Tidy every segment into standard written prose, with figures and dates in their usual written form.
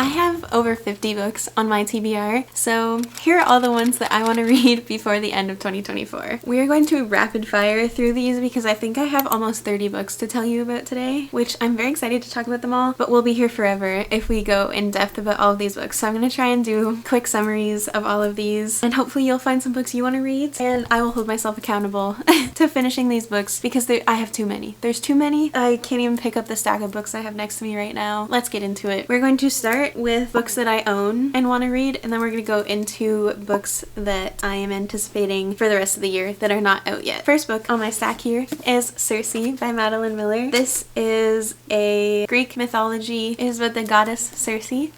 I have over 50 books on my TBR, so here are all the ones that I want to read before the end of 2024. We are going to rapid fire through these because I think I have almost 30 books to tell you about today, which I'm very excited to talk about them all, but we'll be here forever if we go in depth about all of these books. So I'm going to try and do quick summaries of all of these, and hopefully you'll find some books you want to read, and I will hold myself accountable to finishing these books because I have too many. There's too many. I can't even pick up the stack of books I have next to me right now. Let's get into it. We're going to start with books that I own and want to read, and then we're going to go into books that I am anticipating for the rest of the year that are not out yet. First book on my stack here is Circe by Madeline Miller. This is a Greek mythology. It is about the goddess Circe.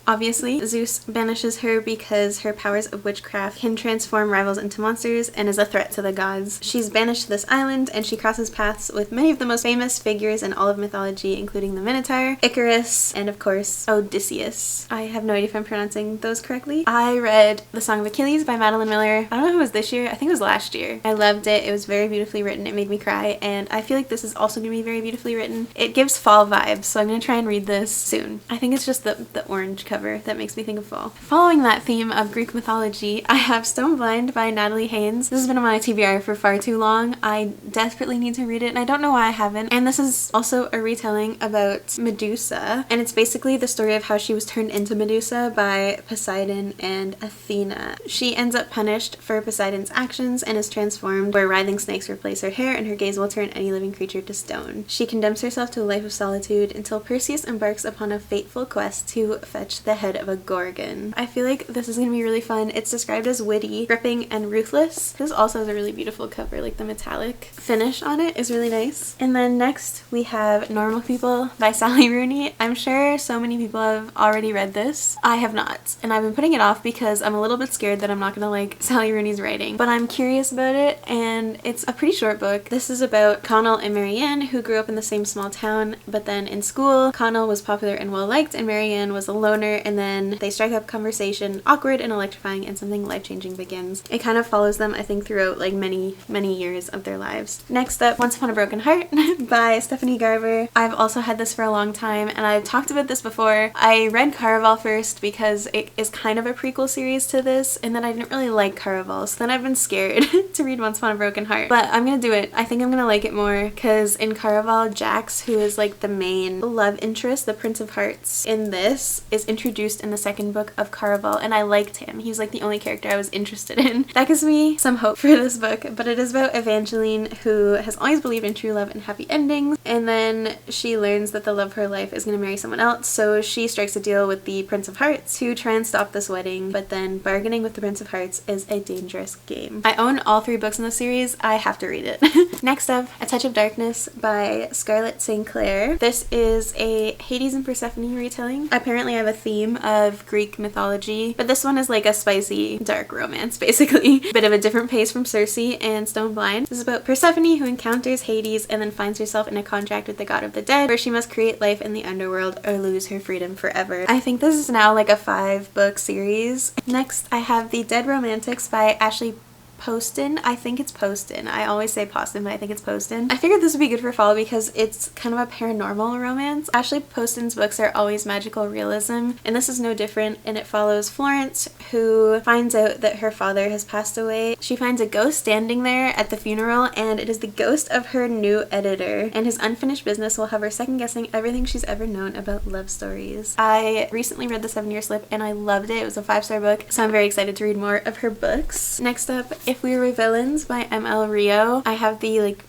Obviously, Zeus banishes her because her powers of witchcraft can transform rivals into monsters and is a threat to the gods. She's banished to this island, and she crosses paths with many of the most famous figures in all of mythology, including the Minotaur, Icarus, and of course, Odysseus. I have no idea if I'm pronouncing those correctly. I read The Song of Achilles by Madeline Miller. I don't know if it was this year. I think it was last year. I loved it. It was very beautifully written. It made me cry, and I feel like this is also going to be very beautifully written. It gives fall vibes, so I'm going to try and read this soon. I think it's just the orange cover that makes me think of fall. Following that theme of Greek mythology, I have Stone Blind by Natalie Haynes. This has been on my TBR for far too long. I desperately need to read it, and I don't know why I haven't. And this is also a retelling about Medusa, and it's basically the story of how she was turned into Medusa by Poseidon and Athena. She ends up punished for Poseidon's actions and is transformed, where writhing snakes replace her hair, and her gaze will turn any living creature to stone. She condemns herself to a life of solitude until Perseus embarks upon a fateful quest to fetch the head of a gorgon. I feel like this is going to be really fun. It's described as witty, gripping, and ruthless. This also has a really beautiful cover, like the metallic finish on it is really nice. And then next we have Normal People by Sally Rooney. I'm sure so many people have already read this. I have not, and I've been putting it off because I'm a little bit scared that I'm not going to like Sally Rooney's writing, but I'm curious about it, and it's a pretty short book. This is about Connell and Marianne, who grew up in the same small town, but then in school, Connell was popular and well liked, and Marianne was a loner, and then they strike up conversation, awkward and electrifying, and something life-changing begins. It kind of follows them, I think, throughout like many years of their lives. Next up, Once Upon a Broken Heart by Stephanie Garber. I've also had this for a long time, and I've talked about this before. I read Caraval first because it is kind of a prequel series to this, and then I didn't really like Caraval, so then I've been scared to read Once Upon a Broken Heart. But I'm gonna do it. I think I'm gonna like it more because in Caraval, Jax, who is like the main love interest, the Prince of Hearts, in this is introduced in the second book of Caraval, and I liked him. He's like the only character I was interested in. That gives me some hope for this book, but it is about Evangeline, who has always believed in true love and happy endings, and then she learns that the love of her life is going to marry someone else, so she strikes a deal with the Prince of Hearts to try and stop this wedding, but then bargaining with the Prince of Hearts is a dangerous game. I own all 3 books in the series. I have to read it. Next up, A Touch of Darkness by Scarlett St. Clair. This is a Hades and Persephone retelling. Apparently I have a theme of Greek mythology, but this one is like a spicy dark romance, basically. Bit of a different pace from Circe and Stone Blind. This is about Persephone, who encounters Hades and then finds herself in a contract with the god of the dead, where she must create life in the underworld or lose her freedom forever. I think this is now like a 5-book series. Next, I have The Dead Romantics by Ashley Poston. I think it's Poston. I always say Poston, but I think it's Poston. I figured this would be good for fall because it's kind of a paranormal romance. Ashley Poston's books are always magical realism, and this is no different, and it follows Florence, who finds out that her father has passed away. She finds a ghost standing there at the funeral, and it is the ghost of her new editor, and his unfinished business will have her second-guessing everything she's ever known about love stories. I recently read The 7-Year Slip, and I loved it. It was a 5-star book, so I'm very excited to read more of her books. Next up, If We Were Villains by M.L. Rio. I have the like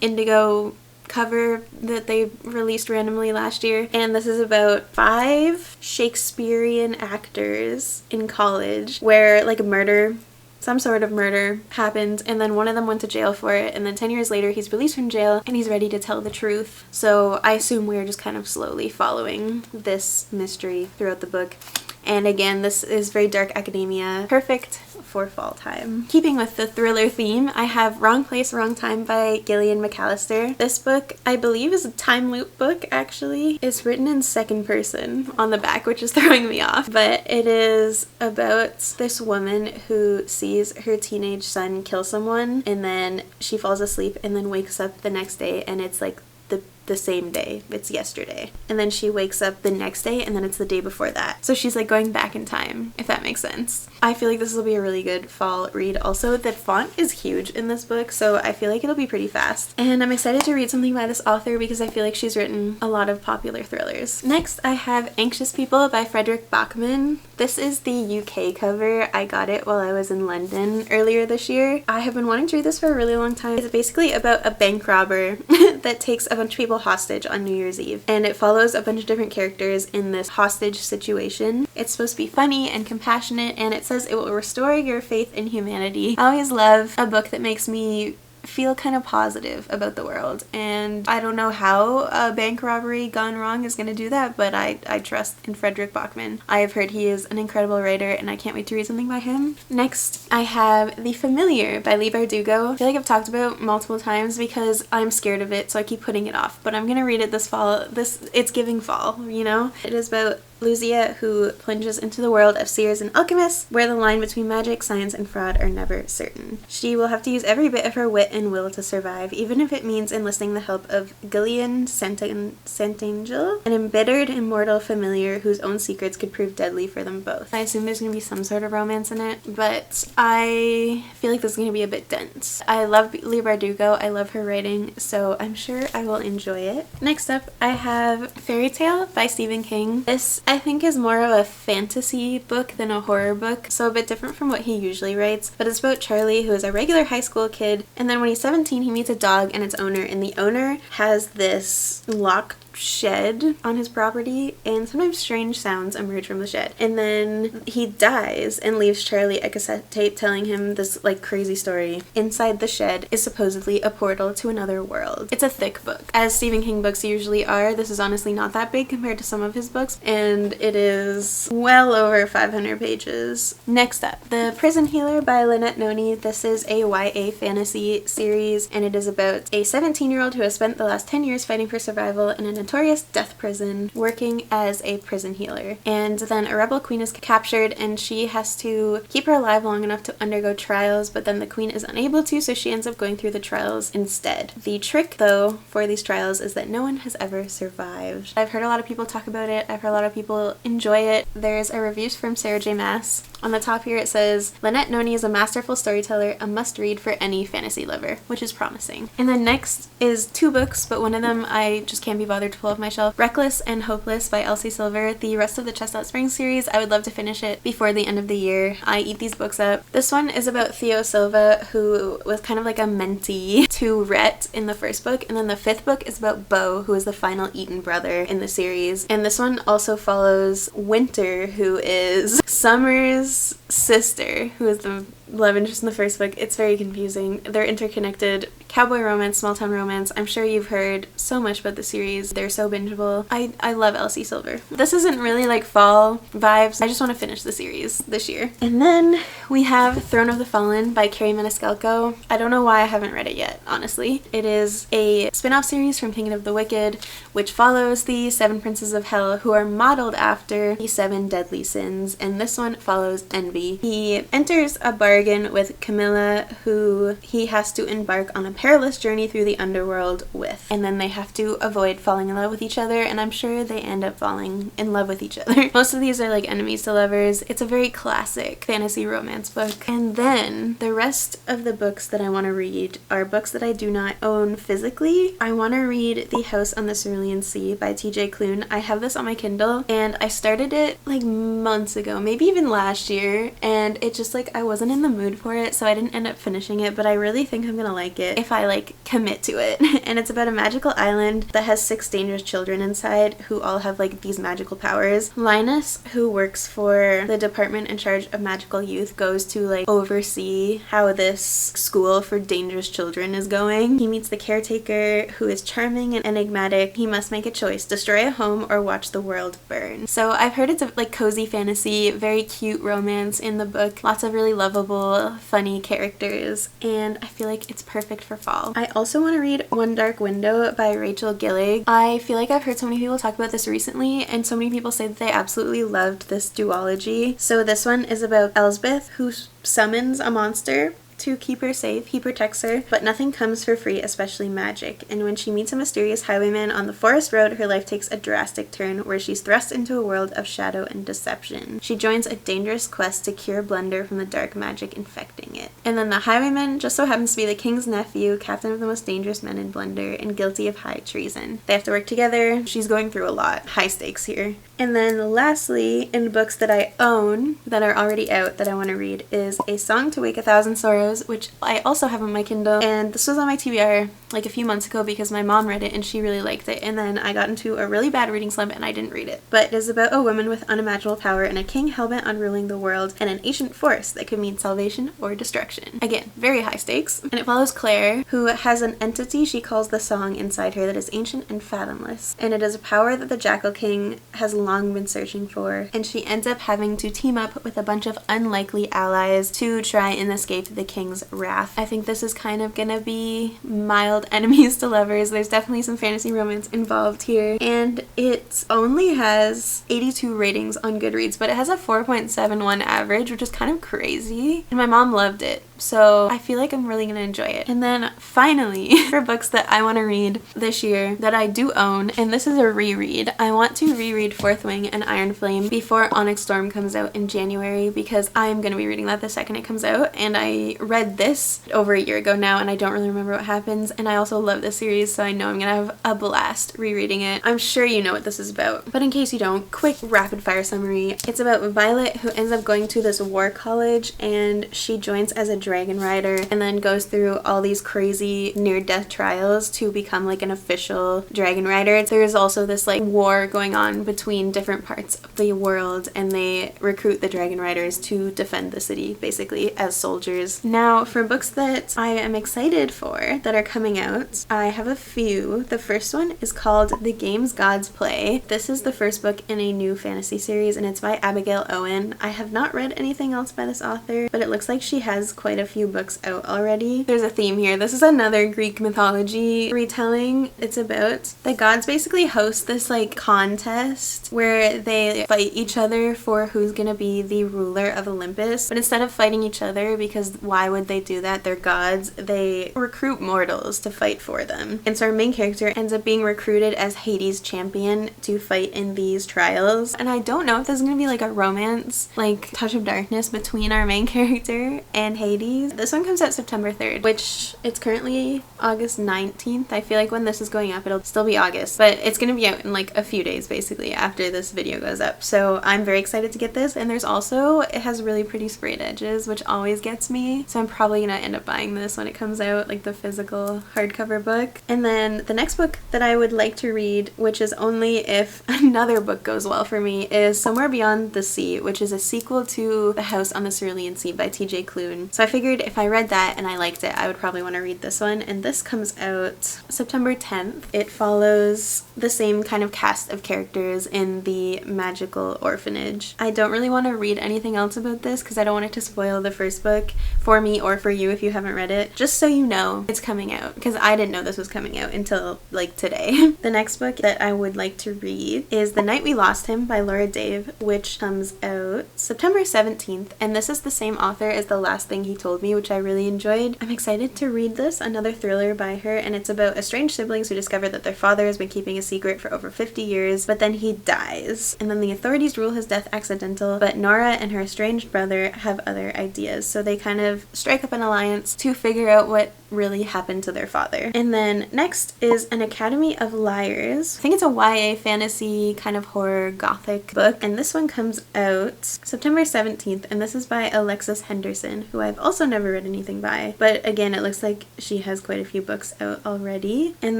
indigo cover that they released randomly last year, and this is about 5 Shakespearean actors in college where like a murder, some sort of murder happened, and then one of them went to jail for it, and then 10 years later he's released from jail and he's ready to tell the truth. So I assume we're just kind of slowly following this mystery throughout the book. And again, this is very dark academia, perfect for fall time. Keeping with the thriller theme, I have Wrong Place, Wrong Time by Gillian McAllister. This book, I believe, is a time loop book, actually. It's written in second person on the back, which is throwing me off. But it is about this woman who sees her teenage son kill someone, and then she falls asleep and then wakes up the next day, and it's like the the same day. It's yesterday. And then she wakes up the next day and then it's the day before that. So she's like going back in time, if that makes sense. I feel like this will be a really good fall read. Also, the font is huge in this book, so I feel like it'll be pretty fast. And I'm excited to read something by this author because I feel like she's written a lot of popular thrillers. Next, I have Anxious People by Fredrik Backman. This is the UK cover. I got it while I was in London earlier this year. I have been wanting to read this for a really long time. It's basically about a bank robber that takes a bunch of people hostage on New Year's Eve, and it follows a bunch of different characters in this hostage situation. It's supposed to be funny and compassionate, and it says it will restore your faith in humanity. I always love a book that makes me feel kind of positive about the world, and I don't know how a bank robbery gone wrong is going to do that, but I trust in Fredrik Backman. I have heard he is an incredible writer and I can't wait to read something by him. Next, I have The Familiar by Leigh Bardugo. I feel like I've talked about multiple times because I'm scared of it, so I keep putting it off, but I'm gonna read it this fall. It's giving fall, you know? It is about Lucia, who plunges into the world of seers and alchemists, where the line between magic, science, and fraud are never certain. She will have to use every bit of her wit and will to survive, even if it means enlisting the help of Gillian Santangel, an embittered immortal familiar whose own secrets could prove deadly for them both. I assume there's going to be some sort of romance in it, but I feel like this is going to be a bit dense. I love Leigh Bardugo, I love her writing, so I'm sure I will enjoy it. Next up, I have Fairy Tale by Stephen King. This, I think, is more of a fantasy book than a horror book, so a bit different from what he usually writes, but it's about Charlie, who is a regular high school kid, and then when he's 17 he meets a dog and its owner, and the owner has this locked shed on his property, and sometimes strange sounds emerge from the shed, and then he dies and leaves Charlie a cassette tape telling him this like crazy story. Inside the shed is supposedly a portal to another world. It's a thick book, as Stephen King books usually are. This is honestly not that big compared to some of his books, and it is well over 500 pages. Next up, The Prison Healer by Lynette Noni. This is a YA fantasy series, and it is about a 17-year-old who has spent the last 10 years fighting for survival in a notorious death prison, working as a prison healer. And then a rebel queen is captured, and she has to keep her alive long enough to undergo trials, but then the queen is unable to, so she ends up going through the trials instead. The trick, though, for these trials is that no one has ever survived. I've heard a lot of people talk about it. I've heard a lot of people enjoy it. There's a review from Sarah J. Maas. On the top here it says, Lynette Noni is a masterful storyteller, a must-read for any fantasy lover, which is promising. And then next is two books, but one of them I just can't be bothered to pull off my shelf. Reckless and Hopeless by Elsie Silver. The rest of the Chestnut Springs series, I would love to finish it before the end of the year. I eat these books up. This one is about Theo Silva, who was kind of like a mentee to Rhett in the first book, and then the fifth book is about Bo, who is the final Eaton brother in the series. And this one also follows Winter, who is Summer's sister, who is the love interest in the first book. It's very confusing. They're interconnected. Cowboy romance, small town romance. I'm sure you've heard so much about the series. They're so bingeable. I love Elsie Silver. This isn't really like fall vibes. I just want to finish the series this year. And then we have Throne of the Fallen by Carrie Maniscalco. I don't know why I haven't read it yet, honestly. It is a spin-off series from Kingdom of the Wicked, which follows the 7 princes of hell, who are modeled after the 7 deadly sins, and this one follows Envy. He enters a bargain with Camilla, who he has to embark on a perilous journey through the underworld with, and then they have to avoid falling in love with each other, and I'm sure they end up falling in love with each other. Most of these are like enemies to lovers. It's a very classic fantasy romance book. And then the rest of the books that I want to read are books that I do not own physically. I want to read The House on the Cerulean Sea by TJ Klune. I have this on my Kindle, and I started it like months ago, maybe even last year, and it just like I wasn't in the mood for it, so I didn't end up finishing it, but I really think I'm gonna like it if I like commit to it. And it's about a magical island that has 6 dangerous children inside who all have like these magical powers. Linus, who works for the department in charge of magical youth, goes to like oversee how this school for dangerous children is going. He meets the caretaker, who is charming and enigmatic. He must make a choice: destroy a home or watch the world burn. So I've heard it's a like cozy fantasy, very cute romance in the book, lots of really lovable, funny characters, and I feel like it's perfect for fall. I also want to read One Dark Window by Rachel Gillig. I feel like I've heard so many people talk about this recently, and so many people say that they absolutely loved this duology. So this one is about Elsbeth, who summons a monster to keep her safe. He protects her, but nothing comes for free, especially magic. And when she meets a mysterious highwayman on the forest road, her life takes a drastic turn where she's thrust into a world of shadow and deception. She joins a dangerous quest to cure Blunder from the dark magic infecting it. And then the highwayman just so happens to be the king's nephew, captain of the most dangerous men in Blunder, and guilty of high treason. They have to work together. She's going through a lot. High stakes here. And then lastly, in books that I own that are already out that I want to read is A Song to Wake 1,000 Sorrows, which I also have on my Kindle. And this was on my TBR like a few months ago because my mom read it and she really liked it. And then I got into a really bad reading slump and I didn't read it. But it is about a woman with unimaginable power and a king hellbent on ruling the world and an ancient force that could mean salvation or destruction. Again, very high stakes. And it follows Claire, who has an entity she calls the Song inside her that is ancient and fathomless. And it is a power that the Jackal King has long been searching for, and she ends up having to team up with a bunch of unlikely allies to try and escape the king's wrath. I think this is kind of gonna be mild enemies to lovers. There's definitely some fantasy romance involved here, and it only has 82 ratings on Goodreads, but it has a 4.71 average, which is kind of crazy, and my mom loved it. So I feel like I'm really gonna enjoy it. And then finally, for books that I want to read this year that I do own, and this is a reread, I want to reread Fourth Wing and Iron Flame before Onyx Storm comes out in January because I'm gonna be reading that the second it comes out. And I read this over a year ago now and I don't really remember what happens. And I also love this series, so I know I'm gonna have a blast rereading it. I'm sure you know what this is about, but in case you don't, quick rapid fire summary. It's about Violet, who ends up going to this war college and she joins as a dragon rider and then goes through all these crazy near-death trials to become like an official dragon rider. There's also this like war going on between different parts of the world and they recruit the dragon riders to defend the city basically as soldiers. Now for books that I am excited for that are coming out, I have a few. The first one is called The Games Gods Play. This is the first book in a new fantasy series and it's by Abigail Owen. I have not read anything else by this author, but it looks like she has quite a few books out already. There's a theme here. This is another Greek mythology retelling. It's about the gods basically host this like contest where they fight each other for who's gonna be the ruler of Olympus. But instead of fighting each other, because why would they do that? They're gods. They recruit mortals to fight for them. And so our main character ends up being recruited as Hades' champion to fight in these trials. And I don't know if there's gonna be like a romance, like touch of darkness between our main character and Hades. This one comes out September 3rd, which it's currently August 19th. I feel like when this is going up, it'll still be August, but it's gonna be out in like a few days basically after this video goes up. So I'm very excited to get this. And there's also, it has really pretty sprayed edges, which always gets me. So I'm probably gonna end up buying this when it comes out, like the physical hardcover book. And then the next book that I would like to read, which is only if another book goes well for me, is Somewhere Beyond the Sea, which is a sequel to The House on the Cerulean Sea by TJ Klune. So I figured if I read that and I liked it, I would probably want to read this one. And this comes out September 10th. It follows the same kind of cast of characters in the magical orphanage. I don't really want to read anything else about this because I don't want it to spoil the first book for me or for you if you haven't read it. Just so you know it's coming out, because I didn't know this was coming out until like today. The next book that I would like to read is The Night We Lost Him by Laura Dave, which comes out September 17th, and this is the same author as The Last Thing He Told Me, which I really enjoyed. I'm excited to read this, another thriller by her, and it's about estranged siblings who discover that their father has been keeping a secret for over 50 years, but then he dies, and then the authorities rule his death accidental, but Nora and her estranged brother have other ideas, so they kind of strike up an alliance to figure out what really happened to their father. And then next is An Academy of Liars. I think it's a YA fantasy kind of horror gothic book, and this one comes out September 17th, and this is by Alexis Henderson, who I've also never read anything by, but again it looks like she has quite a few books out already. And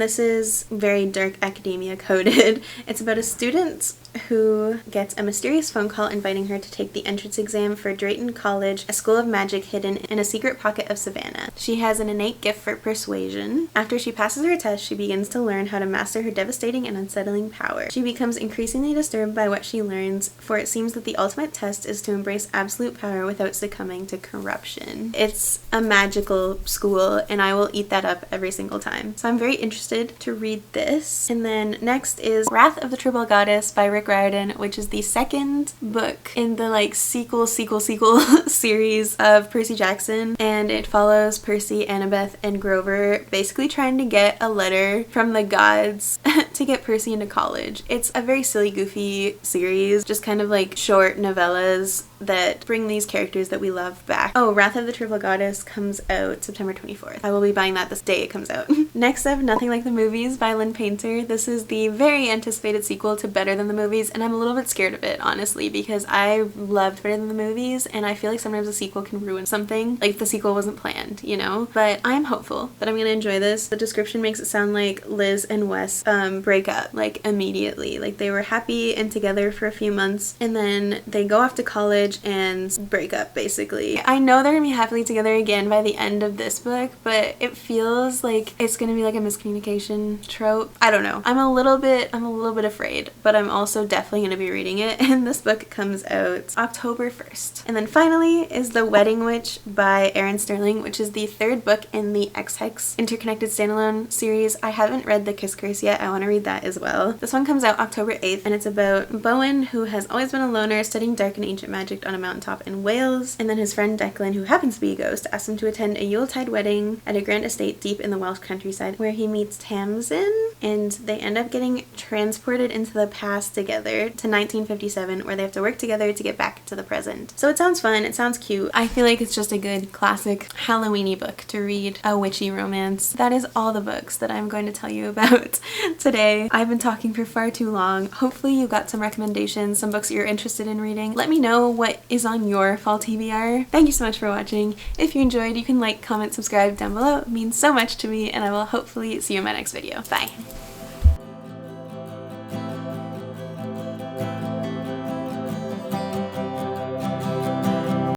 this is very dark academia coded. It's about a student who gets a mysterious phone call inviting her to take the entrance exam for Drayton College, a school of magic hidden in a secret pocket of Savannah. She has an innate gift for persuasion. After she passes her test, she begins to learn how to master her devastating and unsettling power. She becomes increasingly disturbed by what she learns, for it seems that the ultimate test is to embrace absolute power without succumbing to corruption. It's a magical school, and I will eat that up every single time. So I'm very interested to read this. And then next is Wrath of the Tribal Goddess by Rick Brick Riordan, which is the second book in the like sequel series of Percy Jackson, and it follows Percy, Annabeth, and Grover basically trying to get a letter from the gods to get Percy into college. It's a very silly, goofy series, just kind of like short novellas that bring these characters that we love back. Oh, Wrath of the Triple Goddess comes out September 24th. I will be buying that this day it comes out. Next up, Nothing Like the Movies by Lynn Painter. This is the very anticipated sequel to Better Than the Movies, and I'm a little bit scared of it, honestly, because I loved Better Than the Movies, and I feel like sometimes a sequel can ruin something, like the sequel wasn't planned, you know? But I'm hopeful that I'm gonna enjoy this. The description makes it sound like Liz and Wes break up, like, immediately. Like, they were happy and together for a few months, and then they go off to college and break up, basically. I know they're gonna be happily together again by the end of this book, but it feels like it's gonna be like a miscommunication trope. I don't know. I'm a little bit afraid, but I'm also definitely gonna be reading it, and this book comes out October 1st. And then finally is The Wedding Witch by Erin Sterling, which is the third book in the X-Hex Interconnected Standalone series. I haven't read The Kiss Curse yet. I want to read that as well. This one comes out October 8th, and it's about Bowen, who has always been a loner studying dark and ancient magic on a mountaintop in Wales, and then his friend Declan, who happens to be a ghost, asks him to attend a Yuletide wedding at a grand estate deep in the Welsh countryside, where he meets Tamsin, and they end up getting transported into the past together to 1957, where they have to work together to get back to the present. So it sounds fun, it sounds cute. I feel like it's just a good classic Halloweeny book to read, a witchy romance. That is all the books that I'm going to tell you about today. I've been talking for far too long. Hopefully you got some recommendations, some books you're interested in reading. Let me know what is on your fall TBR. Thank you so much for watching. If you enjoyed, you can like, comment, subscribe down below. It means so much to me, and I will hopefully see you in my next video. Bye!